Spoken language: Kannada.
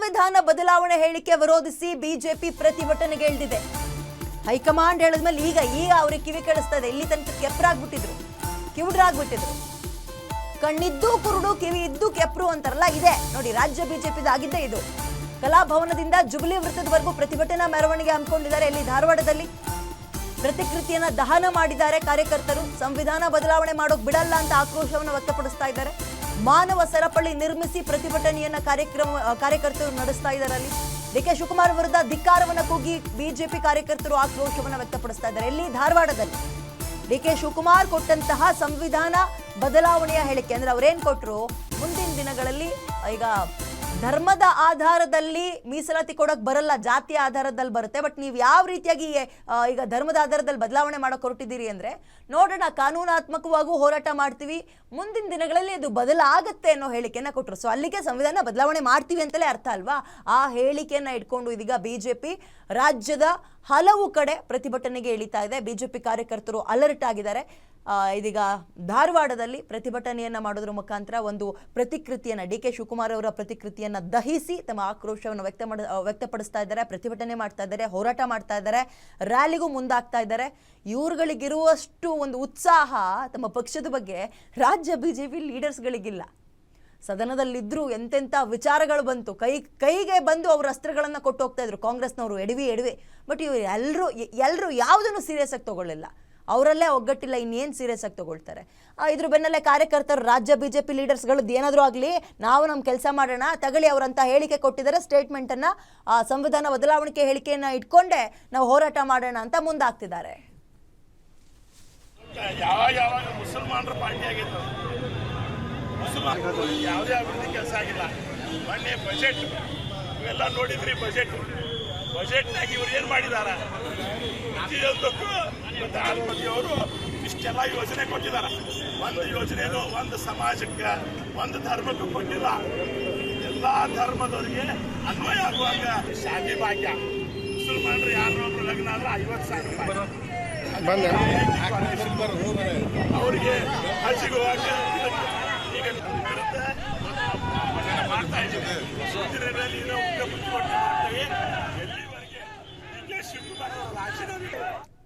ಸಂವಿಧಾನ ಬದಲಾವಣೆ ಹೇಳಿಕೆ ವಿರೋಧಿಸಿ ಬಿಜೆಪಿ ಪ್ರತಿಭಟನೆಗೆ ಇಳಿದಿದೆ. ಹೈಕಮಾಂಡ್ ಹೇಳಿದ್ಮೇಲೆ ಈಗ ಅವ್ರಿಗೆ ಕಿವಿ ಕೇಳಿಸ್ತಾ ಇದೆ. ಇಲ್ಲಿ ತನಕ ಕೆಪ್ರಾಗ್ಬಿಟ್ಟಿದ್ರು, ಕಿವುಡ್ರಾಗ್ಬಿಟ್ಟಿದ್ರು. ಕಣ್ಣಿದ್ದು ಕುರುಡು, ಕಿವಿ ಇದ್ದು ಕೆಪ್ರು ಅಂತಾರಲ್ಲ, ಇದೆ ನೋಡಿ. ರಾಜ್ಯ ಬಿಜೆಪಿದಾಗಿದ್ದೇ ಇದು. ಕಲಾಭವನದಿಂದ ಜುಬಿಲಿ ವೃತ್ತದವರೆಗೂ ಪ್ರತಿಭಟನಾ ಮೆರವಣಿಗೆ ಹಮ್ಮಿಕೊಂಡಿದ್ದಾರೆ. ಇಲ್ಲಿ ಧಾರವಾಡದಲ್ಲಿ ಪ್ರತಿಕೃತಿಯನ್ನ ದಹನ ಮಾಡಿದ್ದಾರೆ ಕಾರ್ಯಕರ್ತರು. ಸಂವಿಧಾನ ಬದಲಾವಣೆ ಮಾಡೋಕ್ ಬಿಡಲ್ಲ ಅಂತ ಆಕ್ರೋಶವನ್ನು ವ್ಯಕ್ತಪಡಿಸ್ತಾ ಇದ್ದಾರೆ. ಮಾನವ ಸರಪಳಿ ನಿರ್ಮಿಸಿ ಪ್ರತಿಭಟನೆಯನ್ನ ಕಾರ್ಯಕರ್ತರು ನಡೆಸ್ತಾ ಇದ್ದಾರೆ. ಅಲ್ಲಿ ಡಿ.ಕೆ. ಶಿವಕುಮಾರ್ ವಿರುದ್ಧ ಧಿಕ್ಕಾರವನ್ನ ಕೂಗಿ ಬಿಜೆಪಿ ಕಾರ್ಯಕರ್ತರು ಆಕ್ರೋಶವನ್ನು ವ್ಯಕ್ತಪಡಿಸ್ತಾ ಇದ್ದಾರೆ. ಇಲ್ಲಿ ಧಾರವಾಡದಲ್ಲಿ ಡಿ.ಕೆ. ಶಿವಕುಮಾರ್ ಕೊಟ್ಟಂತಹ ಸಂವಿಧಾನ ಬದಲಾವಣೆಯ ಹೇಳಿಕೆ ಅಂದ್ರೆ ಅವ್ರೇನ್ ಕೊಟ್ರು, ಮುಂದಿನ ದಿನಗಳಲ್ಲಿ ಈಗ ಧರ್ಮದ ಆಧಾರದಲ್ಲಿ ಮೀಸಲಾತಿ ಕೊಡಕ್ ಬರಲ್ಲ, ಜಾತಿಯ ಆಧಾರದಲ್ಲಿ ಬರುತ್ತೆ. ಬಟ್ ನೀವು ಯಾವ ರೀತಿಯಾಗಿ ಈಗ ಧರ್ಮದ ಆಧಾರದಲ್ಲಿ ಬದಲಾವಣೆ ಮಾಡಕ್ ಹೊರಟಿದ್ದೀರಿ ಅಂದ್ರೆ ನೋಡೋಣ, ಕಾನೂನಾತ್ಮಕವಾಗೂ ಹೋರಾಟ ಮಾಡ್ತೀವಿ, ಮುಂದಿನ ದಿನಗಳಲ್ಲಿ ಇದು ಬದಲಾಗತ್ತೆ ಅನ್ನೋ ಹೇಳಿಕೆಯನ್ನ ಕೊಟ್ಟರು. ಸೊ ಅಲ್ಲಿಗೆ ಸಂವಿಧಾನ ಬದಲಾವಣೆ ಮಾಡ್ತೀವಿ ಅಂತಲೇ ಅರ್ಥ ಅಲ್ವಾ? ಆ ಹೇಳಿಕೆಯನ್ನ ಇಟ್ಕೊಂಡು ಇದೀಗ ಬಿಜೆಪಿ ರಾಜ್ಯದ ಹಲವು ಕಡೆ ಪ್ರತಿಭಟನೆಗೆ ಇಳಿತಾ ಇದೆ. ಬಿಜೆಪಿ ಕಾರ್ಯಕರ್ತರು ಅಲರ್ಟ್ ಆಗಿದ್ದಾರೆ. ಇದೀಗ ಧಾರವಾಡದಲ್ಲಿ ಪ್ರತಿಭಟನೆಯನ್ನ ಮಾಡೋದ್ರ ಮುಖಾಂತರ ಒಂದು ಪ್ರತಿಕೃತಿಯನ್ನ, ಡಿ.ಕೆ. ಶಿವಕುಮಾರ್ ಅವರ ಪ್ರತಿಕೃತಿಯನ್ನ ದಹಿಸಿ ತಮ್ಮ ಆಕ್ರೋಶವನ್ನು ವ್ಯಕ್ತಪಡಿಸ್ತಾ ಇದ್ದಾರೆ. ಪ್ರತಿಭಟನೆ ಮಾಡ್ತಾ ಇದ್ದಾರೆ, ಹೋರಾಟ ಮಾಡ್ತಾ ಇದ್ದಾರೆ, ರ್ಯಾಲಿಗೂ ಮುಂದಾಗ್ತಾ ಇದ್ದಾರೆ. ಇವ್ರುಗಳಿಗಿರುವಷ್ಟು ಒಂದು ಉತ್ಸಾಹ ತಮ್ಮ ಪಕ್ಷದ ಬಗ್ಗೆ ರಾಜ್ಯ ಬಿಜೆಪಿ ಲೀಡರ್ಸ್ಗಳಿಗಿಲ್ಲ. ಸದನದಲ್ಲಿದ್ರು ಎಂತೆಂಥ ವಿಚಾರಗಳು ಬಂತು, ಕೈಗೆ ಬಂದು ಅವ್ರ ಅಸ್ತ್ರಗಳನ್ನ ಕೊಟ್ಟು ಹೋಗ್ತಾ ಇದ್ರು ಕಾಂಗ್ರೆಸ್ನವರು, ಎಡವಿ. ಬಟ್ ಇವ್ರು ಎಲ್ಲರೂ ಯಾವುದನ್ನು ಸೀರಿಯಸ್ ಆಗಿ ತಗೊಳ್ಳಿಲ್ಲ. ಅವರಲ್ಲೇ ಒಗ್ಗಟ್ಟಿಲ್ಲ, ಇನ್ನೇನು ಸೀರಿಯಸ್ ಆಗಿ ತಗೊಳ್ತಾರೆ. ಇದ್ರ ಬೆನ್ನಲ್ಲೇ ಕಾರ್ಯಕರ್ತರು, ರಾಜ್ಯ ಬಿಜೆಪಿ ಲೀಡರ್ಸ್ಗಳದ್ದು ಏನಾದರೂ ಆಗಲಿ, ನಾವು ನಮ್ಮ ಕೆಲಸ ಮಾಡೋಣ, ತಗೊಳ್ಳಿ ಅವರಂತ ಹೇಳಿಕೆ ಕೊಟ್ಟಿದ್ದಾರೆ. ಸ್ಟೇಟ್ಮೆಂಟನ್ನು, ಸಂವಿಧಾನ ಬದಲಾವಣೆ ಹೇಳಿಕೆಯನ್ನು ಇಟ್ಕೊಂಡೆ ನಾವು ಹೋರಾಟ ಮಾಡೋಣ ಅಂತ ಮುಂದಾಗ್ತಿದ್ದಾರೆ. ಯಾವಾಗ ಮುಸಲ್ಮಾನರ ಪಾರ್ಟಿ ಆಗಿತ್ತು, ಮುಸಲ್ಮಾನರು ಯಾವುದೇ ಅಭಿವೃದ್ಧಿ ಕೆಲಸ ಆಗಿಲ್ಲ. ಮೊನ್ನೆ ಬಜೆಟ್ ಇವೆಲ್ಲ ನೋಡಿದ್ರಿ. ಬಜೆಟ್ನಾಗ ಇವ್ರು ಏನು ಮಾಡಿದಾರ, ಪ್ರತಿಯೊಂದಕ್ಕೂ ಪ್ರಧಾನಮಂತ್ರಿಯವರು ಇಷ್ಟೆಲ್ಲ ಯೋಜನೆ ಕೊಟ್ಟಿದ್ದಾರೆ. ಒಂದು ಯೋಜನೆನೂ ಒಂದು ಸಮಾಜಕ್ಕೆ, ಒಂದು ಧರ್ಮಕ್ಕೂ ಕೊಟ್ಟಿಲ್ಲ. ಎಲ್ಲ ಧರ್ಮದವರಿಗೆ ಅನ್ವಯ ಆಗುವಾಗ ಶಾದಿ ಭಾಗ್ಯ, ಮುಸಲ್ಮಾನರು ಯಾರೊಬ್ರು ಲಗ್ನ ಆದ್ರೆ 50,000 ರೂಪಾಯಿ ಅವರಿಗೆ ಹಜ್ಜಿಗೆ ಹೋಗಾಕ